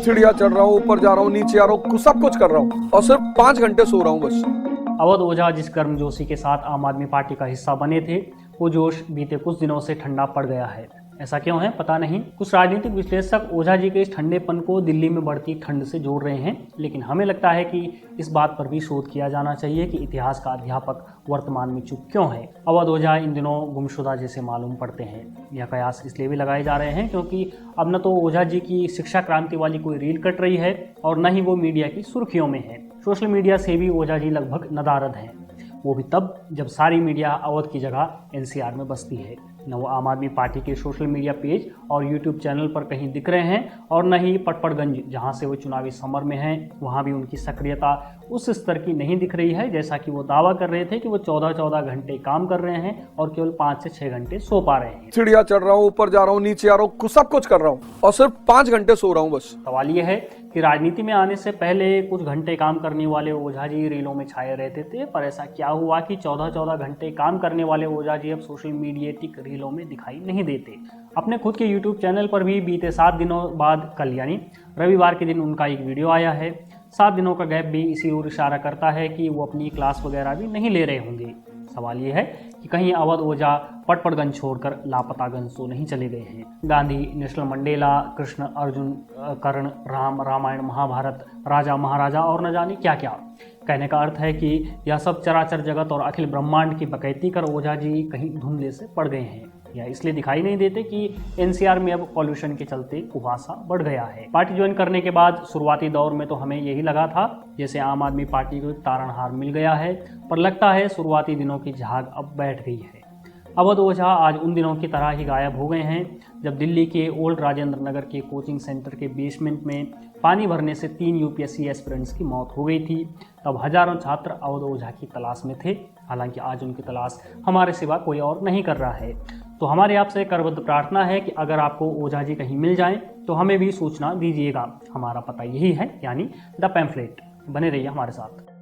सीढ़ियाँ चढ़ रहा हूँ, ऊपर जा रहा हूँ, नीचे आ रहा हूँ, सब कुछ कर रहा हूँ और सिर्फ 5 घंटे सो रहा हूँ बस। अवध ओझा जिस गर्मजोशी के साथ आम आदमी पार्टी का हिस्सा बने थे, वो जोश बीते कुछ दिनों से ठंडा पड़ गया है। ऐसा क्यों है पता नहीं। कुछ राजनीतिक विश्लेषक ओझा जी के इस ठंडेपन को दिल्ली में बढ़ती ठंड से जोड़ रहे हैं, लेकिन हमें लगता है कि इस बात पर भी शोध किया जाना चाहिए कि इतिहास का अध्यापक वर्तमान में चुप क्यों है। अवध ओझा इन दिनों गुमशुदा जैसे मालूम पड़ते हैं। यह कयास इसलिए भी लगाए जा रहे हैं क्योंकि अब न तो ओझा जी की शिक्षा क्रांति वाली कोई रील कट रही है और न ही वो मीडिया की सुर्खियों में है। सोशल मीडिया से भी ओझा जी लगभग नदारद हैं, वो भी तब जब सारी मीडिया अवध की जगह एनसीआर में बसती है। न वो आम आदमी पार्टी के सोशल मीडिया पेज और यूट्यूब चैनल पर कहीं दिख रहे हैं और न ही पटपड़गंज जहां से वो चुनावी समर में हैं, वहां भी उनकी सक्रियता उस स्तर की नहीं दिख रही है जैसा कि वो दावा कर रहे थे कि वो 14-14 घंटे काम कर रहे हैं और केवल 5 से 6 घंटे सो पा रहे हैं। सीढ़ियाँ चढ़ रहा हूँ, ऊपर जा रहा हूँ, नीचे आ रहा हूँ, सब कुछ कर रहा हूँ और सिर्फ 5 घंटे सो रहा हूँ बस। सवाल ये है कि राजनीति में आने से पहले कुछ घंटे काम करने वाले ओझा जी रीलों में छाए रहते थे, पर ऐसा क्या हुआ कि 14-14 घंटे काम करने वाले ओझा जी अब सोशल मीडियाटिक रीलों में दिखाई नहीं देते। अपने खुद के यूट्यूब चैनल पर भी बीते 7 दिनों बाद कल यानी रविवार के दिन उनका एक वीडियो आया है। 7 दिनों का गैप भी इसी ओर इशारा करता है कि वो अपनी क्लास वगैरह भी नहीं ले रहे होंगे। सवाल ये है कि कहीं अवध ओझा पटपड़गंज छोड़कर लापतागंज तो नहीं चले गए हैं। गांधी, नेशनल मंडेला, कृष्ण, अर्जुन, कर्ण, राम, रामायण, महाभारत, राजा महाराजा और न जाने क्या क्या। कहने का अर्थ है कि यह सब चराचर जगत और अखिल ब्रह्मांड की बकैती कर ओझा जी कहीं धुंधले से पड़ गए हैं या इसलिए दिखाई नहीं देते कि एनसीआर में अब पॉल्यूशन के चलते कुहासा बढ़ गया है। पार्टी ज्वाइन करने के बाद शुरुआती दौर में तो हमें यही लगा था जैसे आम आदमी पार्टी को एक तारणहार मिल गया है, पर लगता है शुरुआती दिनों की झाग अब बैठ गई है। अवध ओझा आज उन दिनों की तरह ही गायब हो गए हैं जब दिल्ली के ओल्ड राजेंद्र नगर के कोचिंग सेंटर के बेसमेंट में पानी भरने से 3 यूपीएससी एस्पिरेंट्स की मौत हो गई थी। तब हजारों छात्र अवध ओझा की तलाश में थे। हालांकि आज उनकी तलाश हमारे सिवा कोई और नहीं कर रहा है। तो हमारे आपसे करबद्ध प्रार्थना है कि अगर आपको ओझा जी कहीं मिल जाएं तो हमें भी सूचना दीजिएगा। हमारा पता यही है, यानी द पैम्फलेट। बने रहिए हमारे साथ।